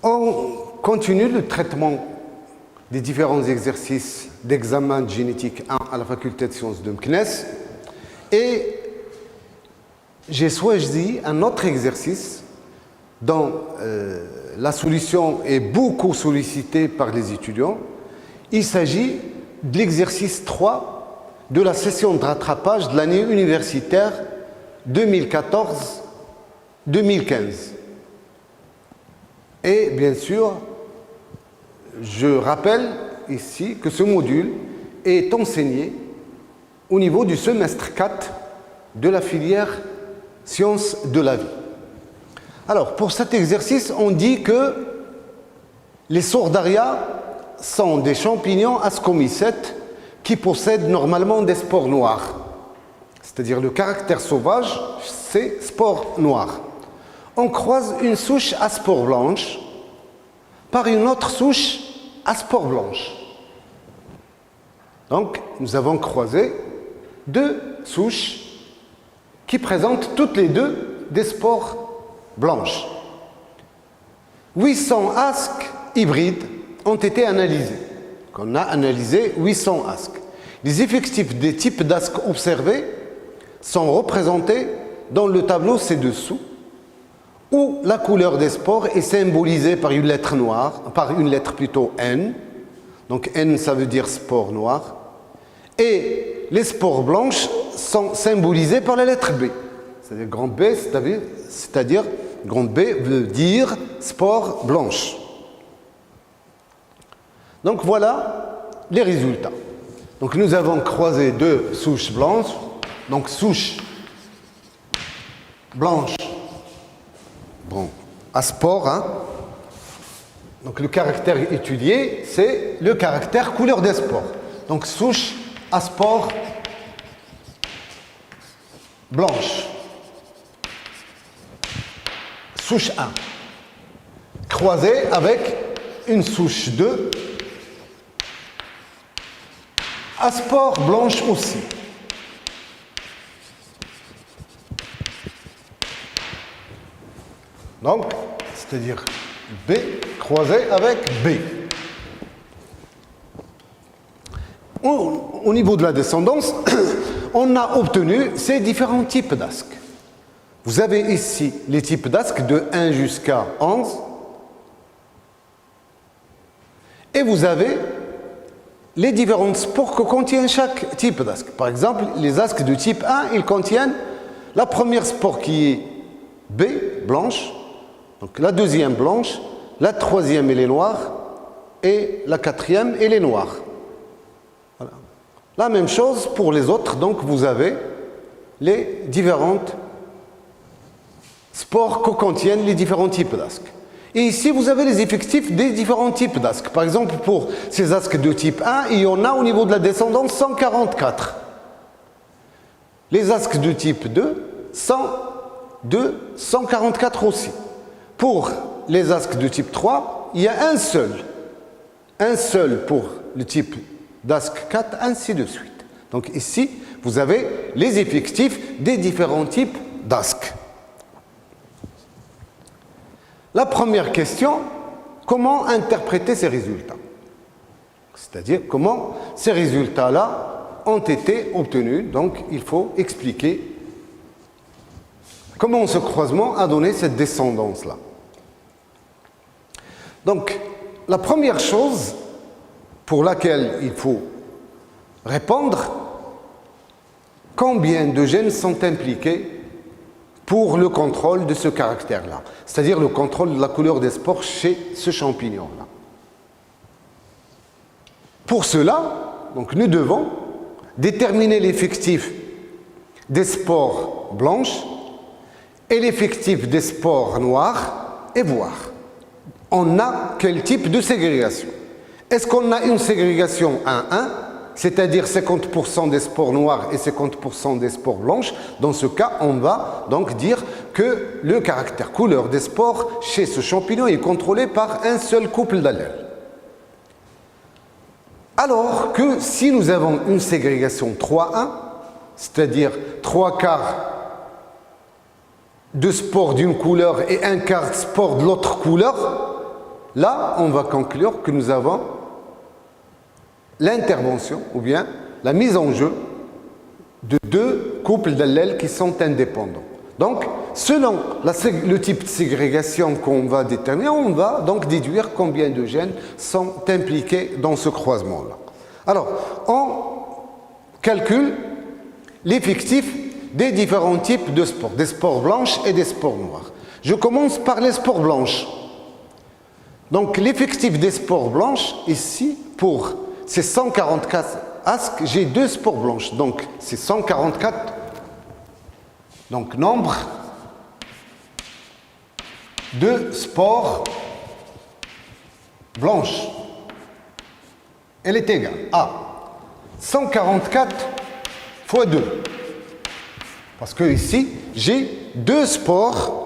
On continue le traitement des différents exercices d'examen de génétique 1 à la faculté de sciences de Meknès et j'ai choisi un autre exercice dont la solution est beaucoup sollicitée par les étudiants. Il s'agit de l'exercice 3 de la session de rattrapage de l'année universitaire 2014-2015. Et bien sûr, je rappelle ici que ce module est enseigné au niveau du semestre 4 de la filière sciences de la vie. Alors, pour cet exercice, on dit que les sordaria sont des champignons ascomycètes qui possèdent normalement des spores noires. C'est-à-dire le caractère sauvage, c'est spores noires. On croise une souche à spores blanches par une autre souche à spores blanches. Donc, nous avons croisé deux souches qui présentent toutes les deux des spores blanches. 800 asques hybrides ont été analysés. On a analysé 800 asques. Les effectifs des types d'asques observés sont représentés dans le tableau ci-dessous, où la couleur des spores est symbolisée par une lettre noire, par une lettre plutôt N. Donc N, ça veut dire spore noire. Et les spores blanches sont symbolisées par la lettre B. C'est-à-dire grand B, c'est-à-dire grand B veut dire spore blanche. Donc voilà les résultats. Donc nous avons croisé deux souches blanches, donc souche blanche, bon, à spore, hein. Donc le caractère étudié, c'est le caractère couleur des spores. Donc souche à spore blanche. Souche 1. Croisée avec une souche 2 à spore blanche aussi. Donc, c'est-à-dire B croisé avec B. Au niveau de la descendance, on a obtenu ces différents types d'asques. Vous avez ici les types d'asques de 1 jusqu'à 11. Et vous avez les différentes spores que contient chaque type d'asque. Par exemple, les asques de type 1, ils contiennent la première spore qui est B, blanche, donc la deuxième blanche, la troisième elle est noire, et la quatrième elle est noire. Voilà. La même chose pour les autres, donc vous avez les différentes spores que contiennent les différents types d'asques. Et ici, vous avez les effectifs des différents types d'asques. Par exemple, pour ces asques de type 1, il y en a au niveau de la descendance 144. Les asques de type 2, 144 aussi. Pour les asques de type 3, il y a un seul pour le type d'asque 4, ainsi de suite. Donc ici, vous avez les effectifs des différents types d'asques. La première question, comment interpréter ces résultats? C'est-à-dire comment ces résultats-là ont été obtenus. Donc il faut expliquer comment ce croisement a donné cette descendance-là. Donc la première chose pour laquelle il faut répondre, combien de gènes sont impliqués pour le contrôle de ce caractère-là, c'est-à-dire le contrôle de la couleur des spores chez ce champignon-là. Pour cela, donc, nous devons déterminer l'effectif des spores blanches et l'effectif des spores noires et voir on a quel type de ségrégation. Est-ce qu'on a une ségrégation 1-1, c'est-à-dire 50% des spores noires et 50% des spores blanches? Dans ce cas, on va donc dire que le caractère couleur des spores chez ce champignon est contrôlé par un seul couple d'allèles. Alors que si nous avons une ségrégation 3-1, c'est-à-dire 3/4 de spores d'une couleur et 1/4 de spores de l'autre couleur, là, on va conclure que nous avons l'intervention ou bien la mise en jeu de deux couples d'allèles qui sont indépendants. Donc, selon le type de ségrégation qu'on va déterminer, on va donc déduire combien de gènes sont impliqués dans ce croisement-là. Alors, on calcule l'effectif des différents types de spores, des spores blanches et des spores noires. Je commence par les spores blanches. Donc, l'effectif des spores blanches, ici, pour ces 144 asques, j'ai deux spores blanches. Donc, c'est 144. Donc, nombre de spores blanches. Elle est égale à 144 fois 2. Parce que ici, j'ai deux spores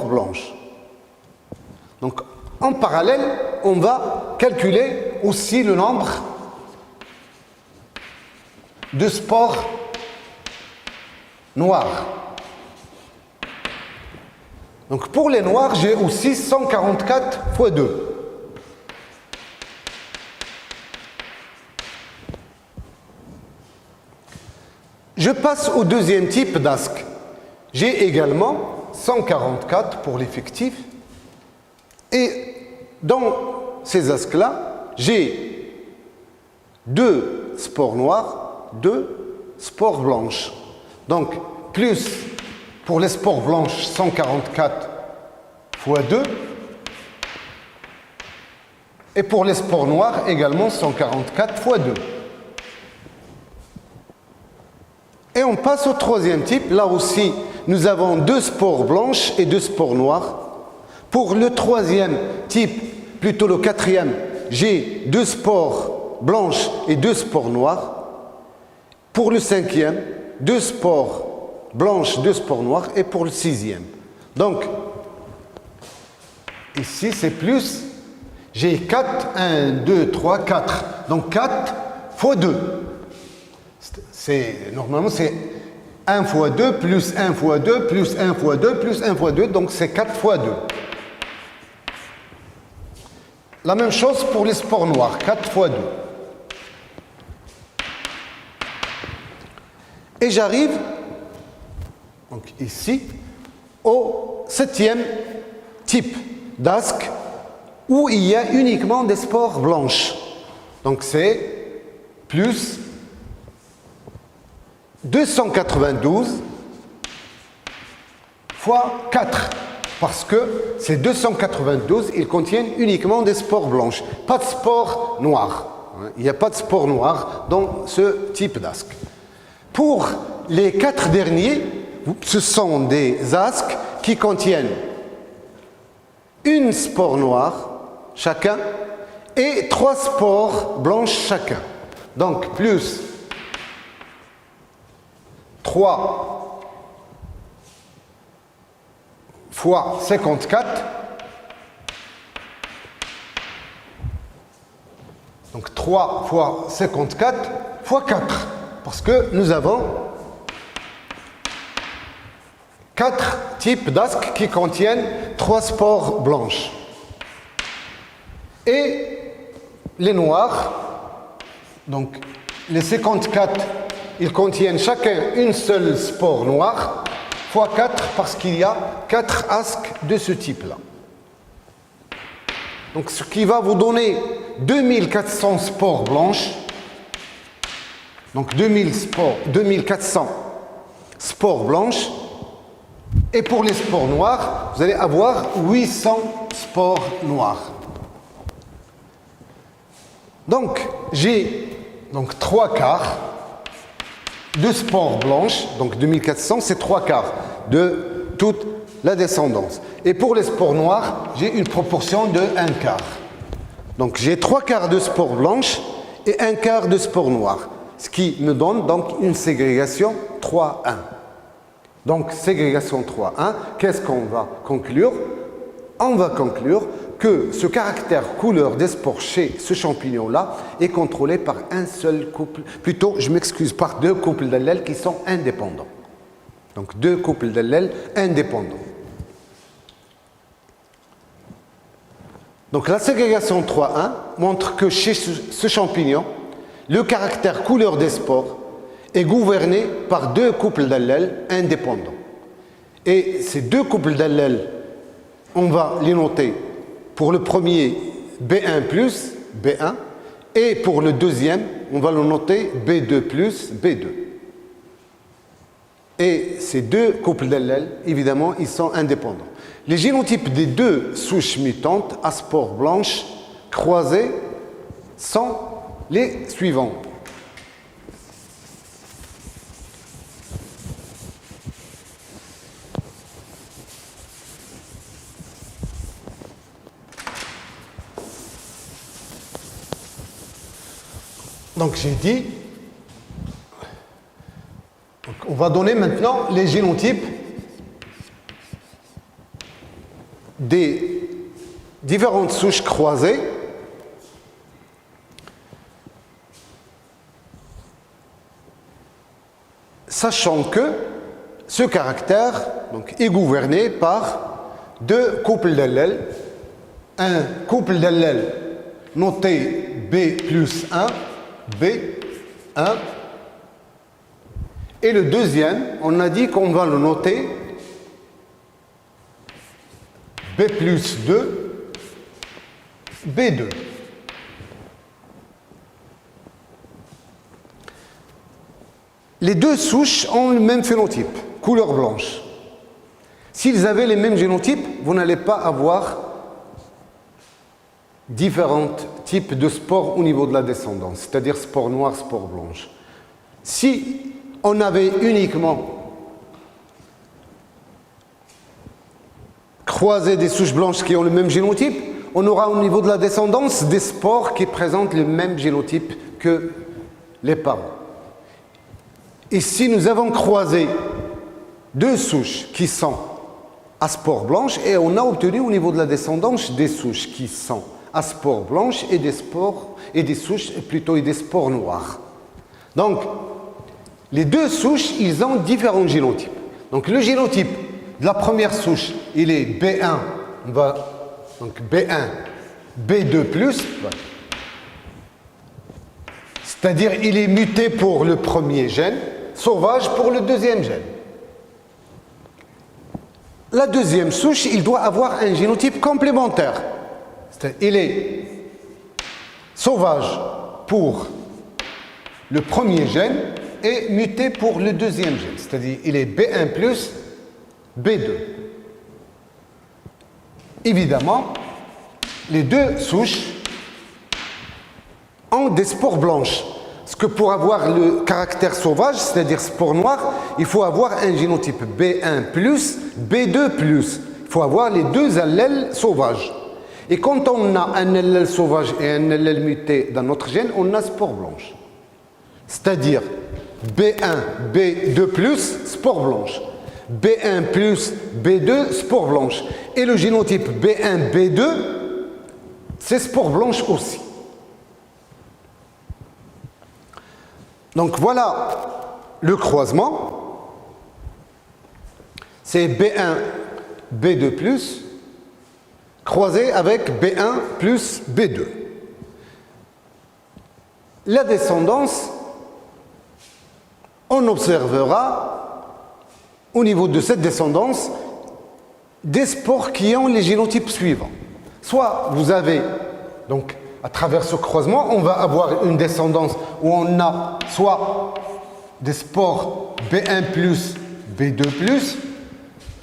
blanches. Donc, en parallèle, on va calculer aussi le nombre de spores noirs. Donc, pour les noirs, j'ai aussi 144 fois 2. Je passe au deuxième type d'asque. J'ai également 144 pour l'effectif. Et dans ces asques-là, j'ai deux spores noires, deux spores blanches. Donc, plus pour les spores blanches, 144 fois 2. Et pour les spores noires, également 144 fois 2. Et on passe au troisième type. Là aussi, nous avons deux spores blanches et deux spores noires. Pour le troisième type, plutôt le quatrième, j'ai deux spores blanches et deux spores noires. Pour le cinquième, deux spores blanches, deux spores noires. Et pour le sixième. Donc, ici, c'est plus. J'ai 4, 1, 2, 3, 4. Donc, 4 fois 2. Normalement, c'est 1 fois 2 plus 1 fois 2 plus 1 fois 2 plus 1 fois 2. Donc, c'est 4 fois 2. La même chose pour les spores noirs. 4 fois 2. Et j'arrive, donc ici, au septième type d'asque où il y a uniquement des spores blanches. Donc, c'est plus 292 fois 4, parce que ces 292, ils contiennent uniquement des spores blanches, pas de spores noires. Il n'y a pas de spores noires dans ce type d'asque. Pour les 4 derniers, ce sont des asques qui contiennent une spore noire chacun et 3 spores blanches chacun. Donc, plus 3 fois 54. Donc 3 fois 54 fois 4. Parce que nous avons 4 types d'asques qui contiennent 3 spores blanches. Et les noirs, donc les 54, ils contiennent chacun une seule spore noire, fois 4, parce qu'il y a 4 asques de ce type-là. Donc, ce qui va vous donner 2400 spores blanches. Donc, 2400 spores blanches. Et pour les spores noires, vous allez avoir 800 spores noires. Donc, j'ai 3 quarts de spores blanches, donc 2400, c'est 3 quarts de toute la descendance. Et pour les spores noires, j'ai une proportion de 1 quart. Donc j'ai 3 quarts de spores blanches et 1 quart de spores noires, ce qui me donne donc une ségrégation 3-1. Donc ségrégation 3-1, qu'est-ce qu'on va conclure? On va conclure que ce caractère couleur des spores chez ce champignon-là est contrôlé par un seul couple, plutôt, je m'excuse, par 2 couples d'allèles qui sont indépendants. Donc 2 couples d'allèles indépendants. Donc la ségrégation 3.1 montre que chez ce champignon, le caractère couleur des spores est gouverné par deux couples d'allèles indépendants. Et ces deux couples d'allèles, on va les noter pour le premier B1 plus B1 et pour le deuxième, on va le noter B2 plus B2. Et ces deux couples d'allèles, évidemment, ils sont indépendants. Les génotypes des deux souches mutantes à spores blanches croisées sont les suivants. Donc j'ai dit, on va donner maintenant les génotypes des différentes souches croisées sachant que ce caractère donc, est gouverné par deux couples d'allèles. Un couple d'allèles noté B plus 1, B1, et le deuxième, on a dit qu'on va le noter B plus 2, B2. Les deux souches ont le même phénotype, couleur blanche. S'ils avaient les mêmes génotypes, vous n'allez pas avoir différents types de spores au niveau de la descendance, c'est-à-dire spores noires, spores blanches. Si on avait uniquement croisé des souches blanches qui ont le même génotype, on aura au niveau de la descendance des spores qui présentent le même génotype que les parents. Et si nous avons croisé deux souches qui sont à spores blanches, et on a obtenu au niveau de la descendance des souches qui sont à spores blanches et des spores et des souches plutôt et des spores noires. Donc les deux souches, ils ont différents génotypes. Donc le génotype de la première souche, il est B1, on va donc B1, B2 plus, c'est-à-dire il est muté pour le premier gène, sauvage pour le deuxième gène. La deuxième souche, il doit avoir un génotype complémentaire. Il est sauvage pour le premier gène et muté pour le deuxième gène. C'est-à-dire il est B1 plus B2. Évidemment, les deux souches ont des spores blanches. Parce que pour avoir le caractère sauvage, c'est-à-dire spore noire, il faut avoir un génotype B1 plus, B2 plus. Il faut avoir les deux allèles sauvages. Et quand on a un allèle sauvage et un allèle muté dans notre gène, on a spore blanche. C'est-à-dire B1, B2 plus, spore blanche. B1 plus, B2, spore blanche. Et le génotype B1, B2, c'est spore blanche aussi. Donc voilà le croisement. C'est B1, B2 plus, croisé avec B1 plus B2. La descendance, on observera au niveau de cette descendance des spores qui ont les génotypes suivants. Soit vous avez, donc à travers ce croisement, on va avoir une descendance où on a soit des spores B1 plus, B2 plus,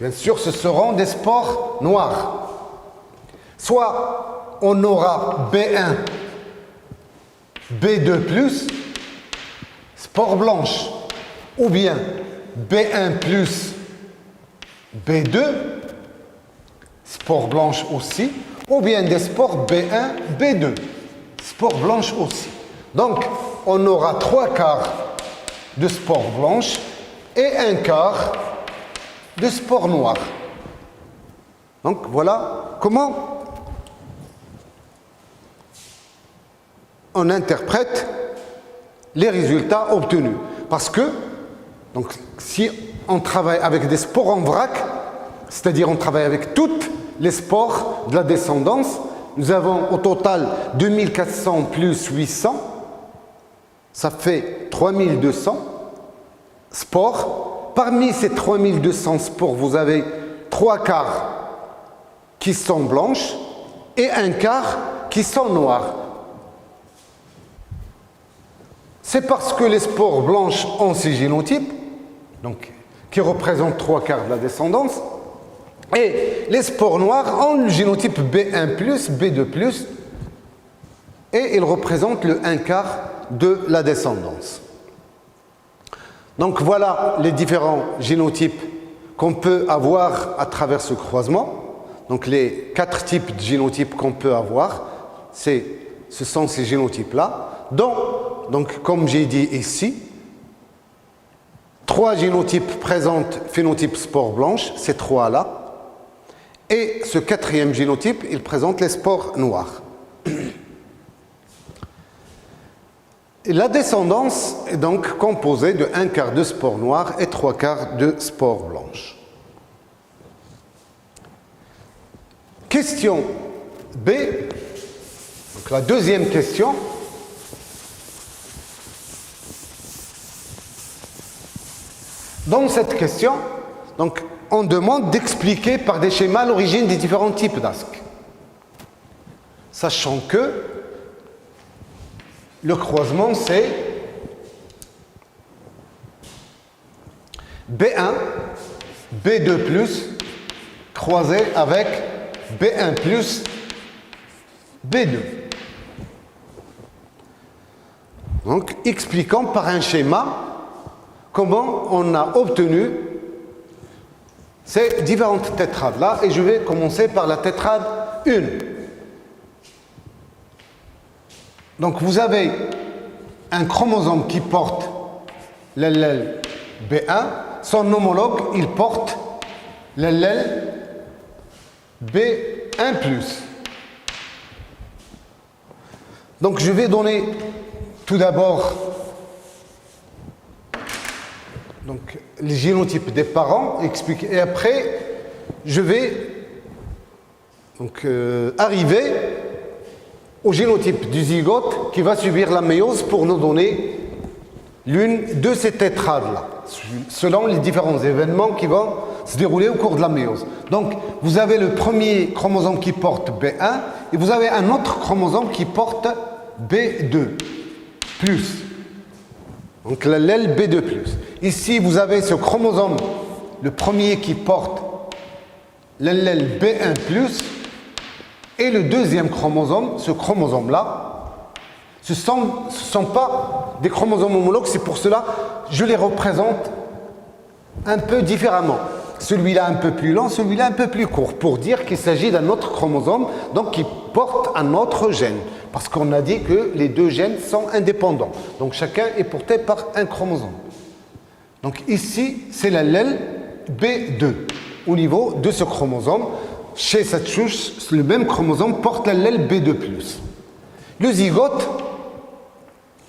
bien sûr ce seront des spores noirs. Soit on aura B1, B2 plus, spores blanches, ou bien B1 plus, B2, spores blanches aussi, ou bien des spores B1, B2, spores blanches aussi. Donc, on aura 3/4 de spores blanches et 1/4 de spores noires. Donc, voilà comment on interprète les résultats obtenus. Parce que, donc, si on travaille avec des spores en vrac, c'est-à-dire on travaille avec toutes les spores de la descendance, nous avons au total 2400 plus 800, ça fait 3200 spores. Parmi ces 3200 spores, vous avez 3/4 qui sont blanches et 1/4 qui sont noires. C'est parce que les spores blanches ont ces génotypes, donc, qui représentent 3/4 de la descendance, et les spores noires ont le génotype B1+, B2+, et ils représentent le 1/4 de la descendance. Donc voilà les différents génotypes qu'on peut avoir à travers ce croisement. Donc les 4 types de génotypes qu'on peut avoir, ce sont ces génotypes-là. Donc comme j'ai dit ici, 3 génotypes présentent phénotype spore blanche, ces 3-là. Et ce 4e génotype, il présente les spores noires. Et la descendance est donc composée de 1/4 de spores noires et 3/4 de spores blanches. Question B, donc la deuxième question. Dans cette question, donc, on demande d'expliquer par des schémas l'origine des différents types d'asques. Sachant que le croisement, c'est B1, B2+, croisé avec B1+, B2. Donc, expliquons par un schéma comment on a obtenu ces différentes tétrades-là. Et je vais commencer par la tétrade 1. Donc, vous avez un chromosome qui porte l'allèle B1. Son homologue, il porte l'allèle B1+. Donc, je vais donner tout d'abord donc, les génotypes des parents, expliquer, et après, je vais donc, arriver au génotype du zygote qui va subir la méiose pour nous donner l'une de ces tétrades-là, selon les différents événements qui vont se dérouler au cours de la méiose. Donc, vous avez le premier chromosome qui porte B1 et vous avez un autre chromosome qui porte B2+. Donc, l'allèle B2+. Ici, vous avez ce chromosome, le premier qui porte l'allèle B1+, et le deuxième chromosome, ce chromosome-là, ce ne sont pas des chromosomes homologues, c'est pour cela que je les représente un peu différemment. Celui-là un peu plus long, celui-là un peu plus court, pour dire qu'il s'agit d'un autre chromosome, donc qui porte un autre gène. Parce qu'on a dit que les deux gènes sont indépendants. Donc chacun est porté par un chromosome. Donc ici, c'est l'allèle B2. Au niveau de ce chromosome, chez cette souche, le même chromosome porte l'allèle B2+. Le zygote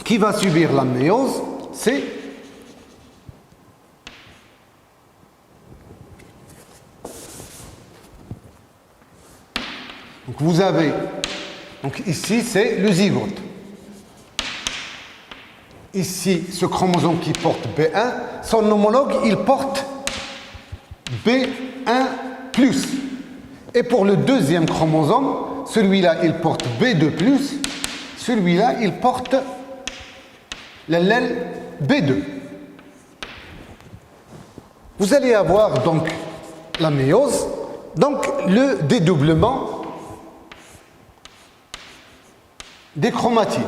qui va subir la méiose, c'est donc vous avez, donc ici c'est le zygote. Ici, ce chromosome qui porte B1, son homologue, il porte B1+. Et pour le deuxième chromosome, celui-là, il porte B2+, celui-là, il porte l'allèle B2. Vous allez avoir donc la méiose, donc le dédoublement des chromatides.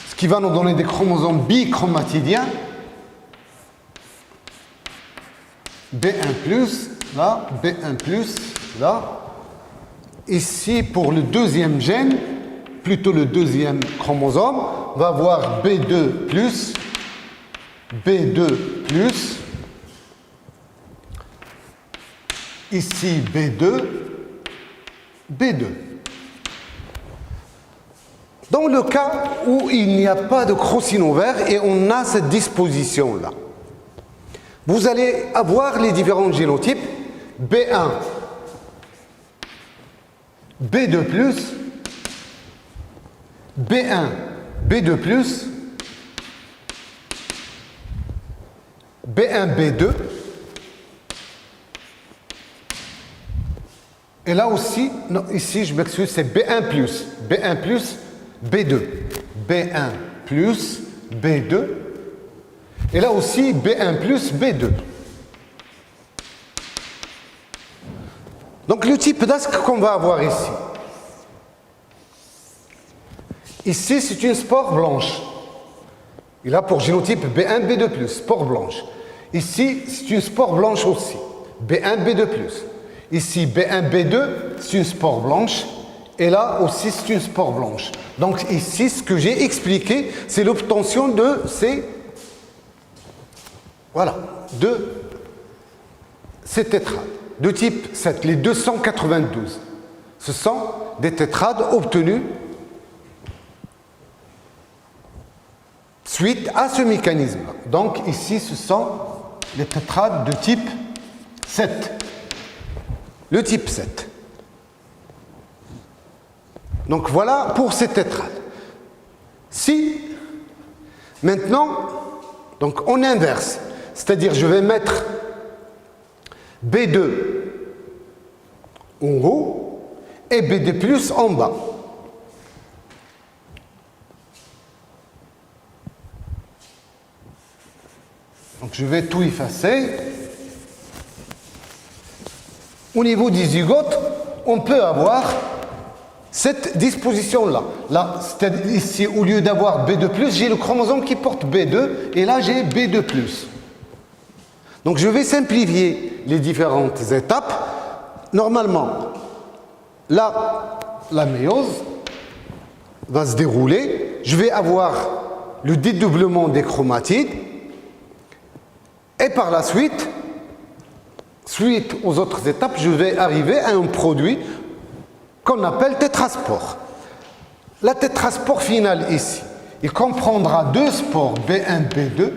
Ce qui va nous donner des chromosomes bichromatidiens. B1+, là, B1+, là. Ici, pour le deuxième gène, plutôt le deuxième chromosome, on va avoir B2+, B2+, ici B2, B2. Dans le cas où il n'y a pas de crocine ovaire et on a cette disposition-là, vous allez avoir les différents génotypes. B1, B2+, B1, B2+, B1, B2. Et là aussi, non, ici, je m'excuse, c'est B1+, B1+, B2. B1 plus B2. Et là aussi, B1 plus B2. Donc, le type d'asque qu'on va avoir ici. Ici, c'est une spore blanche. Et là, pour génotype B1, B2+, spore blanche. Ici, c'est une spore blanche aussi. B1, B2+. Ici, B1, B2, c'est une spore blanche. Et là aussi, c'est une spore blanche. Donc ici, ce que j'ai expliqué, c'est l'obtention de ces... Voilà, de ces tétrades. De type 7, les 292. Ce sont des tétrades obtenus suite à ce mécanisme. Donc ici, ce sont les tétrades de type 7. Le type 7. Donc voilà pour ces tétrades. Si, maintenant, donc on inverse, c'est-à-dire je vais mettre B2 en haut et B2+ en bas. Donc je vais tout effacer. Au niveau des zygotes, on peut avoir cette disposition-là. Là, c'est-à-dire ici, au lieu d'avoir B2+, j'ai le chromosome qui porte B2, et là, j'ai B2+. Donc, je vais simplifier les différentes étapes. Normalement, là, la méiose va se dérouler. Je vais avoir le dédoublement des chromatides. Et par la suite, suite aux autres étapes, je vais arriver à un produit qu'on appelle tétraspore. La tétraspore finale ici, il comprendra deux spores B1, B2,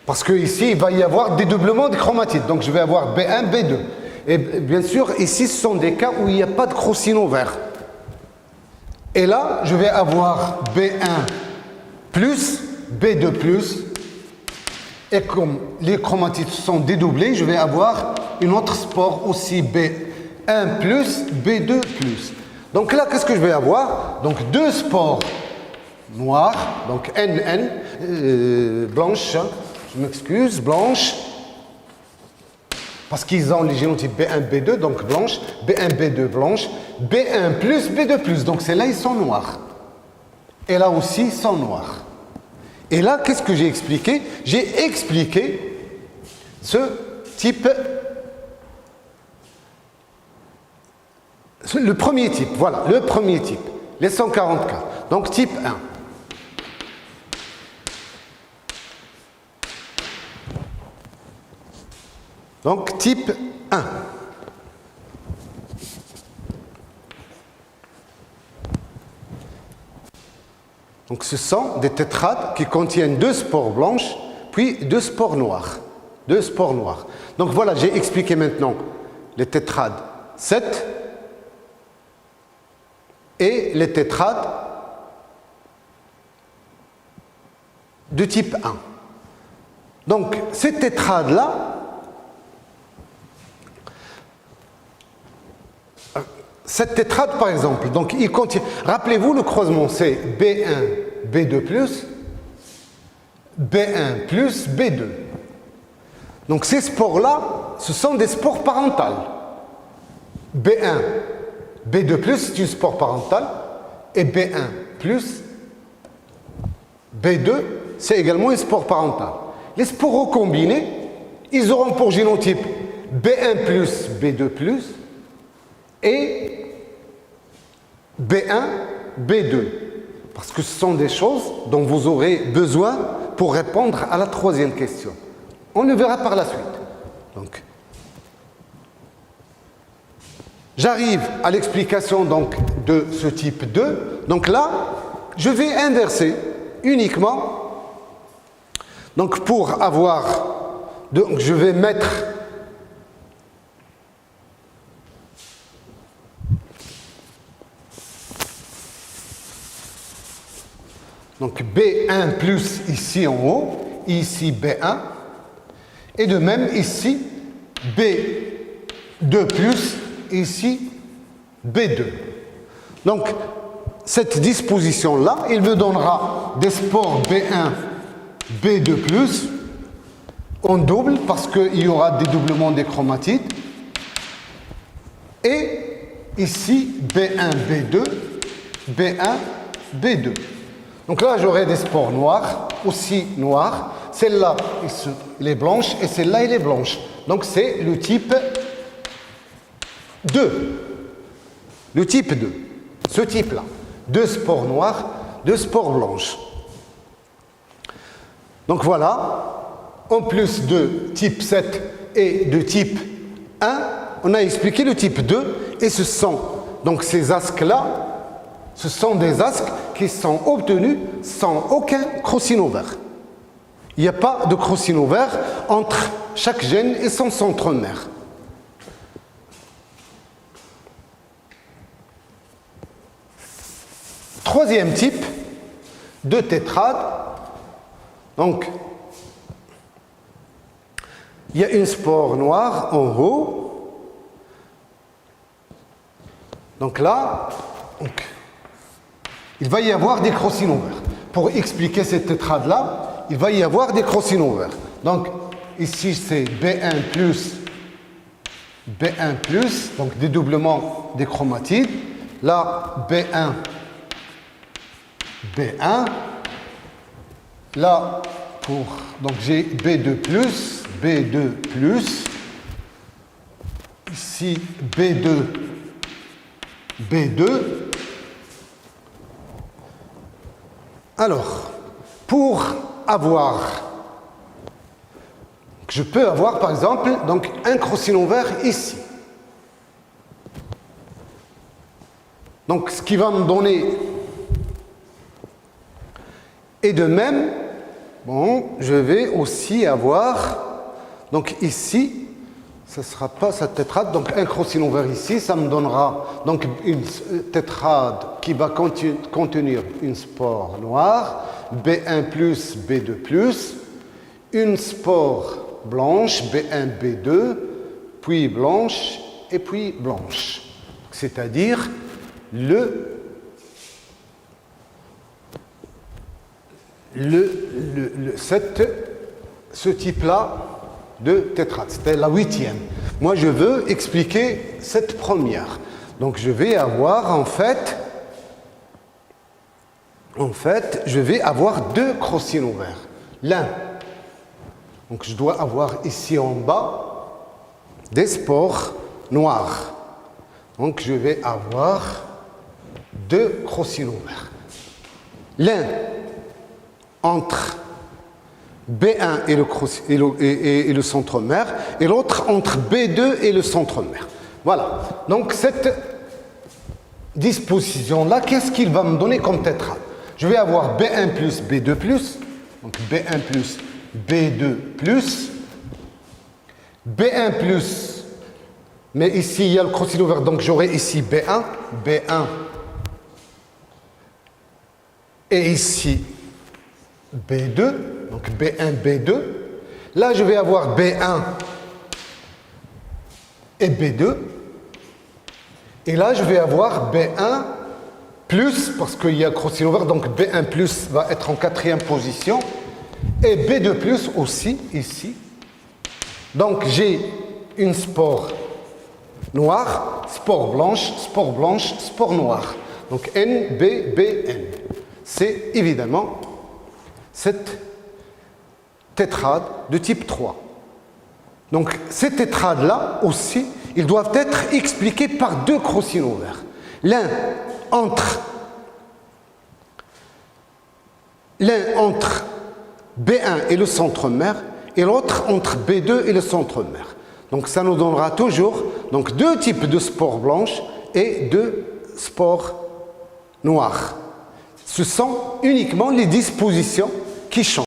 parce que ici, il va y avoir dédoublement des chromatides. Donc, je vais avoir B1, B2. Et bien sûr, ici, ce sont des cas où il n'y a pas de crocino vert. Et là, je vais avoir B1 plus B2 plus. Et comme les chromatides sont dédoublées, je vais avoir une autre spore aussi B1 plus, B2 plus. Donc là, qu'est-ce que je vais avoir? Donc deux spores noires, donc NN, blanches, je m'excuse, blanches, parce qu'ils ont les génotypes B1, B2, donc blanches, B1, B2 blanche, B1 plus, B2 plus. Donc c'est là, ils sont noirs. Et là aussi, ils sont noirs. Et là, qu'est-ce que j'ai expliqué? J'ai expliqué ce type, le premier type, voilà, le premier type, les 144. Donc type 1. Donc type 1. Donc ce sont des tétrades qui contiennent deux spores blanches, puis deux spores noires. Deux spores noires. Donc voilà, j'ai expliqué maintenant les tétrades 7 et les tétrades de type 1. Donc ces tétrades-là, cette tétrade, par exemple, donc il contient, rappelez-vous, le croisement, c'est B1, B2+, B1+, B2. Donc ces spores-là, ce sont des spores parentales. B1, B2+, c'est une spore parentale, et B1+, B2, c'est également une spore parentale. Les spores combinés, ils auront pour génotype B1+, B2+, et B1, B2. Parce que ce sont des choses dont vous aurez besoin pour répondre à la troisième question. On le verra par la suite. Donc, j'arrive à l'explication donc de ce type 2. Donc là, je vais inverser uniquement. Donc pour avoir, donc je vais mettre B1 plus ici en haut, ici B1, et de même ici B2 plus, ici B2. Donc, cette disposition-là, il me donnera des spores B1, B2 plus, en double, parce qu'il y aura des doublements des chromatides. Et ici, B1, B2, B1, B2. Donc là, j'aurai des spores noirs, aussi noirs. Celle-là, elle est blanche, et celle-là, elle est blanche. Donc c'est le type 2. Le type 2. Ce type-là. 2 spores noirs, 2 spores blanches. Donc voilà. En plus de type 7 et de type 1, on a expliqué le type 2, et ce sont, donc ces asques-là, ce sont des asques qui sont obtenus sans aucun crocino vert. Il n'y a pas de crocino vert entre chaque gène et son centromère. Troisième type de tétrade, donc il y a une spore noire en haut. Donc là, il va y avoir des crocino verts. Pour expliquer cette tétrade-là, il va y avoir des crocino verts. Donc ici c'est B1 plus, B1 plus, donc dédoublement des chromatides. Là, B1, B1. Là, donc j'ai B2 plus, B2 plus. Ici, B2, B2. Alors, pour avoir, je peux avoir par exemple donc un crocino vert ici. Donc, ce qui va me donner. Et de même, bon, je vais aussi avoir, donc ici, ce ne sera pas cette tétrade, donc un crocino vert ici, ça me donnera donc une tétrade qui va contenir une spore noire, B1 plus, B2 plus, une spore blanche, B1, B2, puis blanche et puis blanche. C'est-à-dire ce type-là de tétrade. C'était la 8e. Moi, je veux expliquer cette première. Donc, je vais avoir, en fait, je vais avoir 2 crocino verts. L'un. Donc, je dois avoir ici en bas des spores noirs. Donc, je vais avoir 2 crocino verts. L'un entre B1 et le centromère, et l'autre entre B2 et le centromère. Voilà. Donc, cette disposition-là, qu'est-ce qu'il va me donner comme tétrade? Je vais avoir B1 plus, B2 plus, donc B1 plus, B2 plus, B1 plus, mais ici, il y a le crocino vert, donc j'aurai ici B1, B1, et ici, B2, donc B1, B2. Là, je vais avoir B1 et B2. Et là, je vais avoir B1 plus, parce qu'il y a crocino vert, donc B1 plus va être en 4e position. Et B2 plus aussi, ici. Donc, j'ai une spore noire, spore blanche, spore noire. Donc, N, B, B, N. C'est évidemment cette tétrade de type 3. Donc, ces tétrades-là aussi, ils doivent être expliqués par 2 crocino verts. L'un entre B1 et le centromère, et l'autre entre B2 et le centromère. Donc, ça nous donnera toujours donc, 2 types de spores blanches et 2 spores noires. Ce sont uniquement les dispositions qui changent.